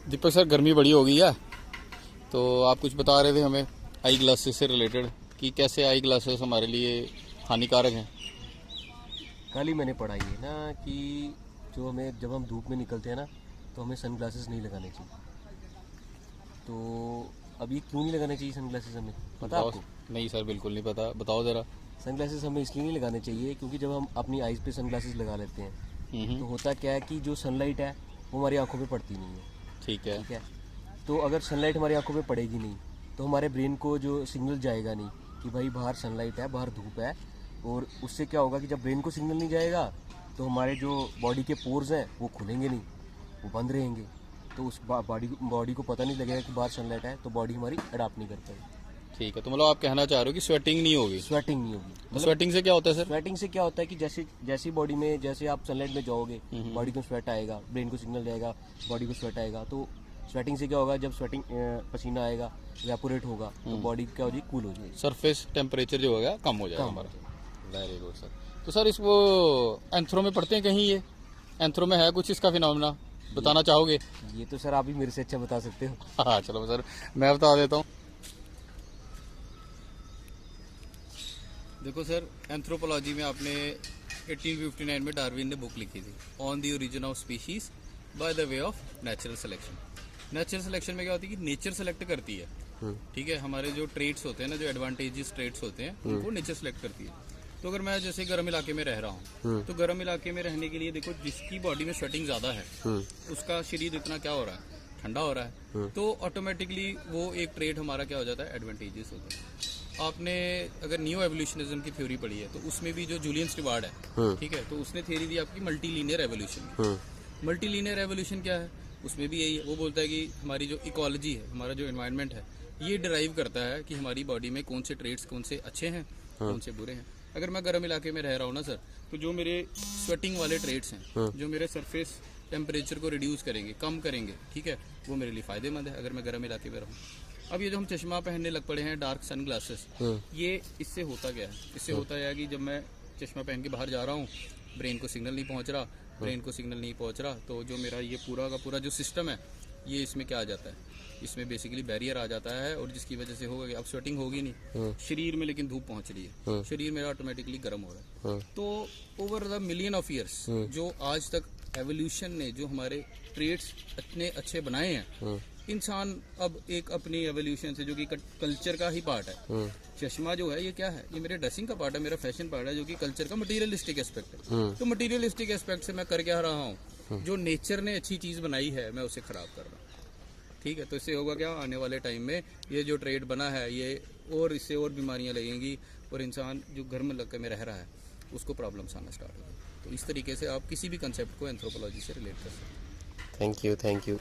दीपक sir, गर्मी बड़ी हो गई है, तो आप कुछ बता रहे थे हमें आई ग्लासेस से रिलेटेड कि कैसे आई ग्लासेस हमारे लिए हानिकारक हैं। कल ही मैंने पढ़ा ये ना कि जब हम धूप में निकलते हैं ना तो हमें सन ग्लासेस नहीं लगाने चाहिए। तो अब ये क्यों नहीं लगाने चाहिए सन ग्लासेस, हमें पता है आपको? नहीं सर, बिल्कुल नहीं पता, बताओ ज़रा। सन ग्लासेस हमें इसलिए नहीं लगाने चाहिए क्योंकि जब हम अपनी आइज़ पे सन ग्लासेस लगा लेते हैं तो होता क्या है कि जो सनलाइट है वो हमारी आंखों पे पड़ती नहीं है। ठीक है। ठीक है, तो अगर सनलाइट हमारी आंखों पे पड़ेगी नहीं तो हमारे ब्रेन को जो सिग्नल जाएगा नहीं कि भाई बाहर सनलाइट है, बाहर धूप है, और उससे क्या होगा कि जब ब्रेन को सिग्नल नहीं जाएगा तो हमारे जो बॉडी के पोर्स हैं वो खुलेंगे नहीं, वो बंद रहेंगे। तो उस बॉडी को पता नहीं लगेगा कि बाहर सनलाइट है, तो बॉडी हमारी अडाप्ट नहीं कर पाएगी। ठीक है, तो मतलब आप कहना चाह रहे हो कि स्वेटिंग नहीं होगी? स्वेटिंग नहीं होगी। तो स्वेटिंग से क्या होता है सर? स्वेटिंग से क्या होता है कि जैसी बॉडी में जैसे आप सनलाइट में जाओगे बॉडी को स्वेट आएगा, ब्रेन को सिग्नल जाएगा, बॉडी को स्वेट आएगा। तो स्वेटिंग से क्या होगा, जब स्वेटिंग पसीना आएगा, इवेपोरेट होगा, तो बॉडी क्या हो जाएगी, कूल हो जाएगी, सरफेस टेम्परेचर जो होगा कम हो जाएगा हमारा। Very good sir. तो सर इसको एंथ्रो में पढ़ते हैं कहीं, ये एंथ्रो में है कुछ इसका फिनोमेना, बताना चाहोगे? ये तो सर आप ही मेरे से अच्छा बता सकते हो। हाँ चलो सर, मैं बता देता हूँ। देखो सर, एंथ्रोपोलॉजी में आपने 1859 में डार्विन ने बुक लिखी थी, on the origin of species by the way of natural selection. Natural selection में क्या होती है कि नेचर सेलेक्ट करती है। ठीक है, हमारे जो ट्रेट्स होते हैं ना, जो एडवांटेजेस ट्रेट्स होते हैं, उनको नेचर सेलेक्ट करती है। तो अगर मैं जैसे गर्म इलाके में रह रहा हूँ तो गर्म इलाके में रहने के लिए देखो, जिसकी बॉडी में स्वेटिंग ज्यादा है उसका शरीर इतना क्या हो रहा है, ठंडा हो रहा है, तो ऑटोमेटिकली वो एक ट्रेट हमारा क्या हो जाता है, एडवांटेजेस होता है। आपने अगर न्यू एवोल्यूशनिज्म की थ्योरी पढ़ी है तो उसमें भी जो जूलियन स्टीवार्ड है, ठीक है, तो उसने थ्योरी दी आपकी मल्टी लीनियर एवोल्यूशन की। मल्टी लीनियर एवोल्यूशन क्या है, उसमें भी यही है, वो बोलता है कि हमारी जो इकोलॉजी है, हमारा जो एनवायरनमेंट है, ये डिराइव करता है कि हमारी बॉडी में कौन से ट्रेट्स कौन से अच्छे हैं, कौन से बुरे हैं। अगर मैं गर्म इलाके में रह रहा हूँ ना सर, तो जो मेरे स्वेटिंग वाले ट्रेट्स हैं, जो मेरे सरफेस टेम्परेचर को रिड्यूस करेंगे, कम करेंगे, ठीक है, वो मेरे लिए फायदेमंद है अगर मैं गर्म इलाके में रहूँ। अब ये जो हम चश्मा पहनने लग पड़े हैं, डार्क सन ग्लासेस, ये इससे होता क्या है? इससे होता है कि जब मैं चश्मा पहन के बाहर जा रहा हूँ, ब्रेन को सिग्नल नहीं पहुंच रहा, तो जो मेरा ये पूरा का पूरा जो सिस्टम है, ये इसमें क्या आ जाता है, इसमें बेसिकली बैरियर आ जाता है, और जिसकी वजह से होगा कि अब स्वेटिंग होगी नहीं शरीर में, लेकिन धूप पहुंच रही है, शरीर मेरा ऑटोमेटिकली गर्म हो रहा है। तो over the million of years जो आज तक एवोल्यूशन ने जो हमारे ट्रेट्स इतने अच्छे बनाए हैं, इंसान अब एक अपनी एवोल्यूशन से, जो कि कल्चर का ही पार्ट है, चश्मा जो है ये क्या है, ये मेरे ड्रेसिंग का पार्ट है, मेरा फैशन पार्ट है, जो कि कल्चर का मटेरियलिस्टिक एस्पेक्ट है। तो मटेरियलिस्टिक एस्पेक्ट से मैं कर क्या रहा हूँ, जो नेचर ने अच्छी चीज बनाई है मैं उसे खराब कर रहा हूँ। ठीक है, तो इससे होगा क्या, आने वाले टाइम में ये जो ट्रेड बना है ये और इससे और बीमारियां लगेंगी, और इंसान जो गर्म इलाके में रह रहा है उसको प्रॉब्लम्स आना स्टार्ट होगी। तो इस तरीके से आप किसी भी कंसेप्ट को एंथ्रोपोलॉजी से रिलेट कर सकते हैं। Thank you.